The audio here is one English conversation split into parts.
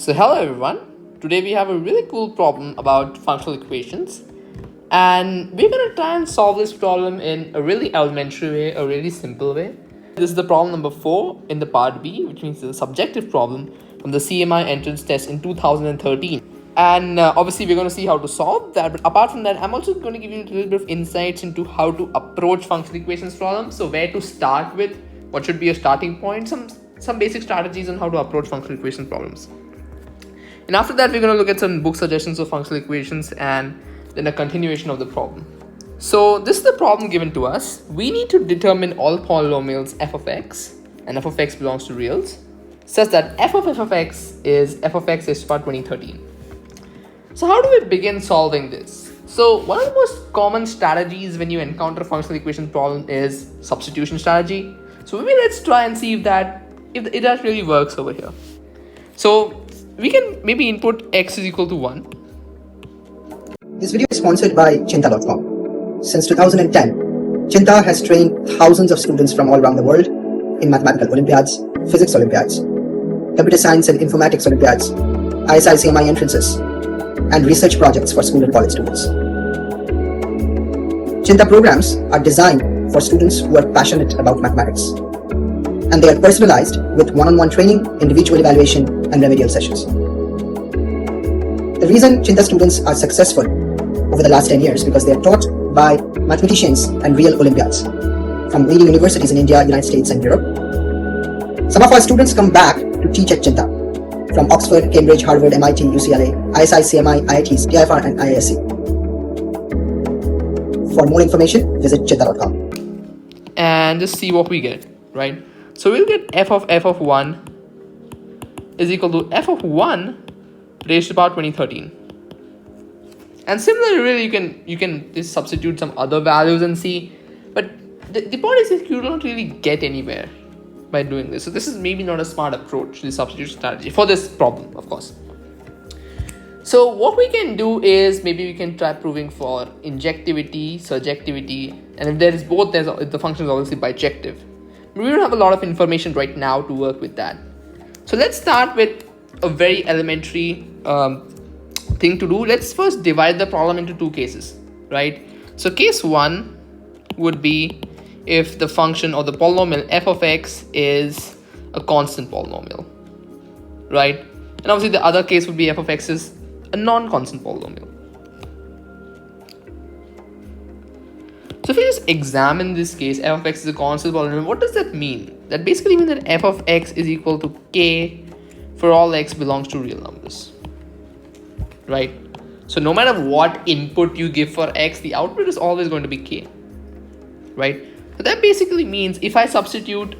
So hello everyone, today we have a really cool problem about functional equations and we're going to try and solve this problem in a really elementary way, a really simple way. This is the problem number 4 in the part B, which means the subjective problem from the CMI Entrance test in 2013. And obviously we're going to see how to solve that, but apart from that I'm also going to give you a little bit of insights into how to approach functional equations problem. So where to start with, what should be a starting point, some basic strategies on how to approach functional equation problems. And after that, we're going to look at some book suggestions of functional equations and then a continuation of the problem. So this is the problem given to us. We need to determine all polynomials f of x and f of x belongs to reals such that f of x is f of x is power 2013. So how do we begin solving this? So one of the most common strategies when you encounter a functional equation problem is substitution strategy. So maybe let's try and see if that really works over here. So we can maybe input x is equal to 1. This video is sponsored by Chinta.com. Since 2010, Chinta has trained thousands of students from all around the world in mathematical Olympiads, physics Olympiads, computer science and informatics Olympiads, ISI CMI entrances, and research projects for school and college students. Chinta programs are designed for students who are passionate about mathematics, and they are personalized with one-on-one training, individual evaluation, and remedial sessions. The reason Chinta students are successful over the last 10 years because they are taught by mathematicians and real Olympiads from leading universities in India, United States, and Europe. Some of our students come back to teach at Chinta from Oxford, Cambridge, Harvard, MIT, UCLA, ISI, CMI, IITs, TIFR, and IISc. For more information, visit Chinta.com. And just see what we get, right? So we'll get f of 1 is equal to f of 1 raised to power 2013. And similarly, really you can just substitute some other values and see, but the point is that you don't really get anywhere by doing this. So this is maybe not a smart approach, the substitution strategy for this problem, of course. So what we can do is maybe we can try proving for injectivity, surjectivity, and if there is both, the function is obviously bijective. We don't have a lot of information right now to work with that. So let's start with a very elementary thing to do. Let's first divide the problem into two cases, right? So case 1 would be if the function or the polynomial f of x is a constant polynomial, right? And obviously the other case would be f of x is a non-constant polynomial. So if you just examine this case, f of x is a constant polynomial, what does that mean? That basically means that f of x is equal to k for all x belongs to real numbers, right? So no matter what input you give for x, the output is always going to be k, right? So that basically means if I substitute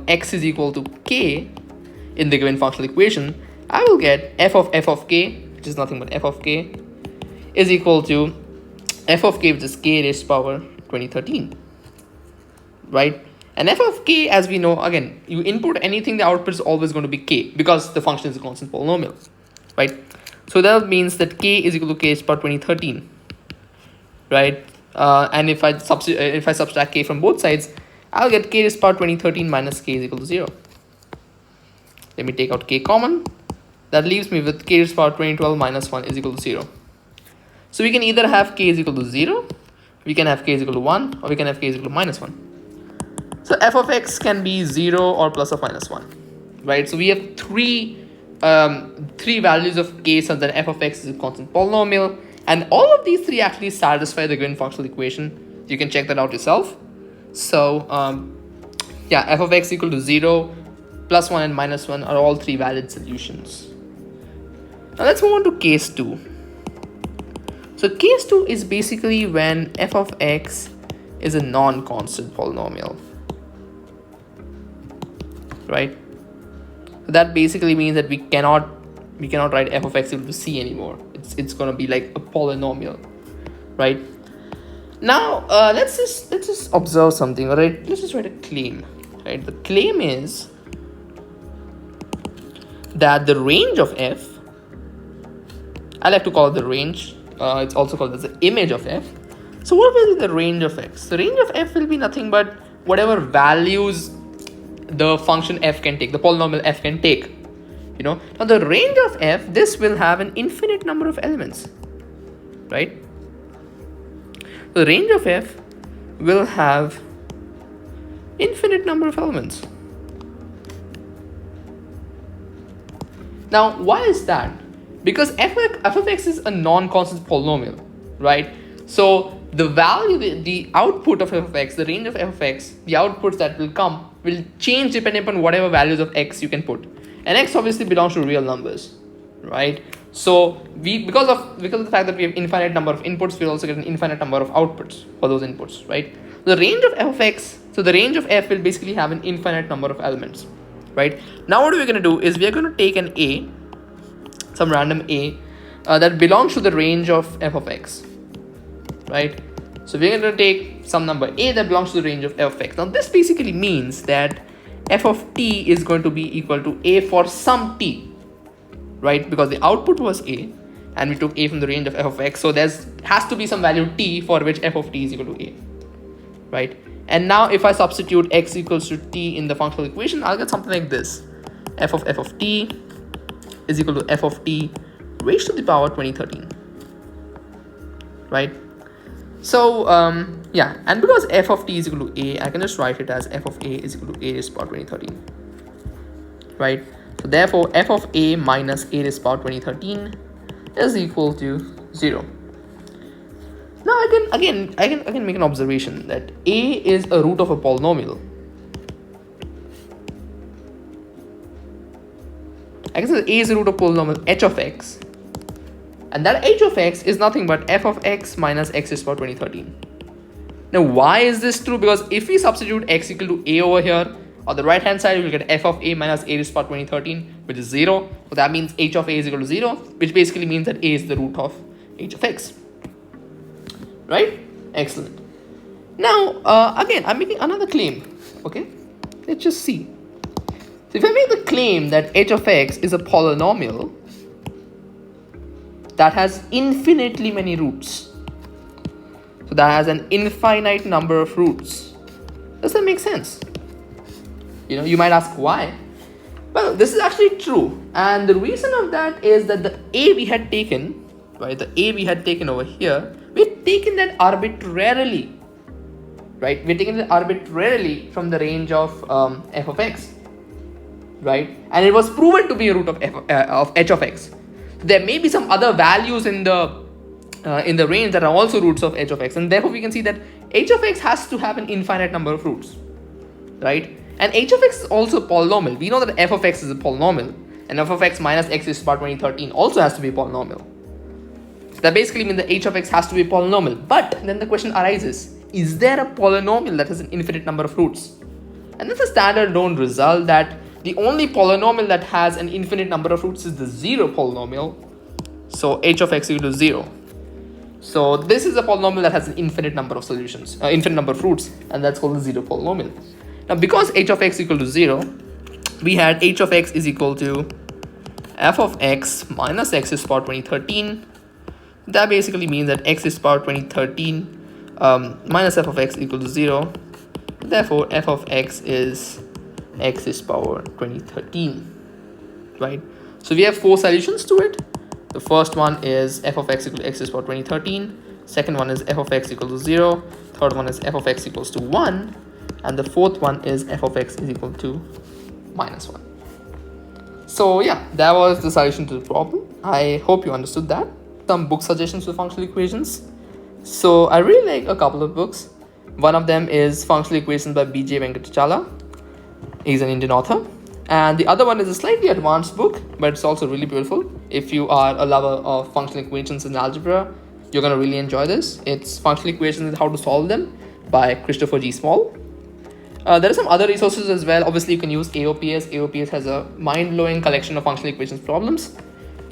x is equal to k in the given functional equation, I will get f of k, which is nothing but f of k, is equal to f of k, which is k raised to power 2013, right? And f of k, as we know, again, you input anything, the output is always going to be k because the function is a constant polynomial, right? So that means that k is equal to k raised to power 2013, right? And if I subtract k from both sides, I'll get k raised to power 2013 minus k is equal to 0. Let me take out k common. That leaves me with k raised to power 2012 minus 1 is equal to 0. So we can either have k is equal to 0, we can have k is equal to 1, or we can have k is equal to minus 1. So f of x can be 0 or plus or minus 1, right? So we have three values of k such that f of x is a constant polynomial, and all of these three actually satisfy the given functional equation. You can check that out yourself. So yeah, f of x equal to 0, plus 1 and minus 1 are all three valid solutions. Now let's move on to case 2. So case 2 is basically when f of x is a non-constant polynomial, right? So that basically means that we cannot write f of x equal to c anymore. It's going to be like a polynomial, right? Now let's just observe something. All right, let's just write a claim, right? The claim is that the range of f, I like to call it the range, it's also called as the image of f. So what will be the range of x? The range of f will be nothing but whatever values the function f can take, the polynomial f can take. Now the range of f, this will have an infinite number of elements, right? The range of f will have infinite number of elements. Now, why is that? Because f of x is a non-constant polynomial, right? So the value, the output of f of x, the range of f of x, the outputs that will come will change depending upon whatever values of x you can put. And x obviously belongs to real numbers, right? So because of the fact that we have infinite number of inputs, we'll also get an infinite number of outputs for those inputs, right? The range of f of x, so the range of f will basically have an infinite number of elements, right? Now what we're going to do is we're going to take an a, some random a that belongs to the range of f of x, right? So we're going to take some number a that belongs to the range of f of x. Now this basically means that f of t is going to be equal to a for some t, right? Because the output was a and we took a from the range of f of x, so there has to be some value t for which f of t is equal to a, right? And now if I substitute x equals to t in the functional equation, I'll get something like this. F of t is equal to f of t raised to the power 2013, right? So yeah, and because f of t is equal to a, I can just write it as f of a is equal to a raised to the power 2013, right? So therefore f of a minus a raised to the power 2013 is equal to 0. Now I can make an observation that a is a root of a polynomial. I can say that a is a root of polynomial h of x, and that h of x is nothing but f of x minus x raised to the power 2013. Now why is this true? Because if we substitute x equal to a over here, on the right hand side we will get f of a minus a raised to the power 2013, which is 0. So that means h of a is equal to 0, which basically means that a is the root of h of x, right? Excellent. Now again, I'm making another claim. Okay, let's just see. So if I make the claim that h of x is a polynomial that has infinitely many roots, so that has an infinite number of roots, does that make sense? You might ask why. Well, this is actually true, and the reason of that is that the a we had taken, right, the a we had taken over here, we've taken that arbitrarily, right? We're taking it arbitrarily from the range of f of x, right? And it was proven to be a root of h of x. There may be some other values in the range that are also roots of h of x, and therefore we can see that h of x has to have an infinite number of roots, right? And h of x is also a polynomial. We know that f of x is a polynomial, and f of x minus x raised to the power 2013 also has to be a polynomial. So that basically means that h of x has to be a polynomial. But then the question arises, is there a polynomial that has an infinite number of roots? And that's a standard known result that the only polynomial that has an infinite number of roots is the 0 polynomial. So h of x equal to 0. So this is a polynomial that has an infinite number of solutions, infinite number of roots, and that's called the 0 polynomial. Now because h of x equal to 0, we had h of x is equal to f of x minus x raised to the power 2013. That basically means that x raised to the power 2013 minus f of x equal to 0. Therefore f of x is x raised to the power 2013, right? So we have 4 solutions to it. The first one is f of x equal to x raised to the power 2013. Second one is f of x equal to 0. Third one is f of x equals to 1. And the fourth one is f of x is equal to minus 1. So yeah, that was the solution to the problem. I hope you understood that. Some book suggestions for functional equations. So I really like a couple of books. One of them is Functional Equations by B.J. Venkatachala. He's an Indian author. And the other one is a slightly advanced book, but it's also really beautiful. If you are a lover of functional equations in algebra, you're going to really enjoy this. It's Functional Equations and How to Solve Them by Christopher G. Small. There are some other resources as well. Obviously, you can use AOPS. AOPS has a mind-blowing collection of functional equations problems,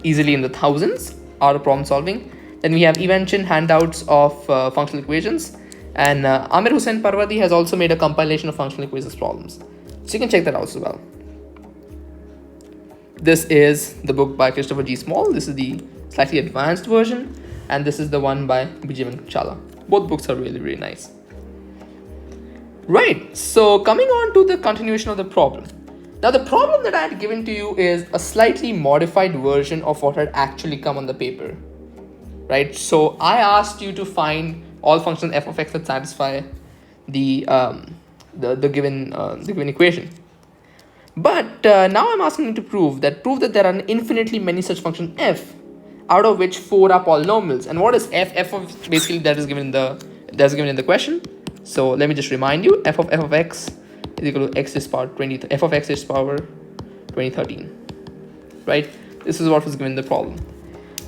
easily in the thousands, out of problem solving. Then we have Evention handouts of functional equations. And Amir Hussain Parvati has also made a compilation of functional equations problems. So you can check that out as well. This is the book by Christopher G. Small. This is the slightly advanced version. And this is the one by B.J. Venkatachala. Both books are really, really nice. Right, so coming on to the continuation of the problem. Now the problem that I had given to you is a slightly modified version of what had actually come on the paper. Right, so I asked you to find all functions f of x that satisfy the given equation. But now I'm asking you to prove that there are infinitely many such functions f, out of which 4 are polynomials. And what is f? F of basically that is given in the question. So let me just remind you, f of x is equal to x is power 20. F of x is power 2013. Right? This is what was given in the problem.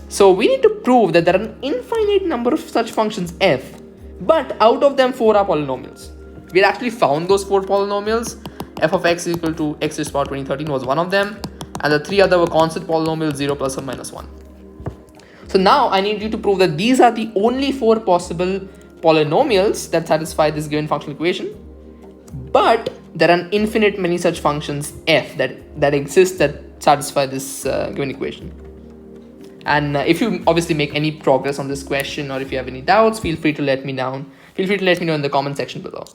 So we need to prove that there are an infinite number of such functions f, but out of them 4 are polynomials. We had actually found those 4 polynomials. F of x is equal to x is power 2013 was one of them, and the 3 other were constant polynomials, 0 plus or minus 1. So now I need you to prove that these are the only 4 possible polynomials that satisfy this given functional equation, but there are an infinite many such functions f that exist that satisfy this given equation. And if you obviously make any progress on this question, or if you have any doubts, feel free to let me know in the comment section below.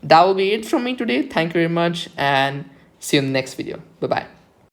That will be it from me today. Thank you very much, and see you in the next video. Bye bye.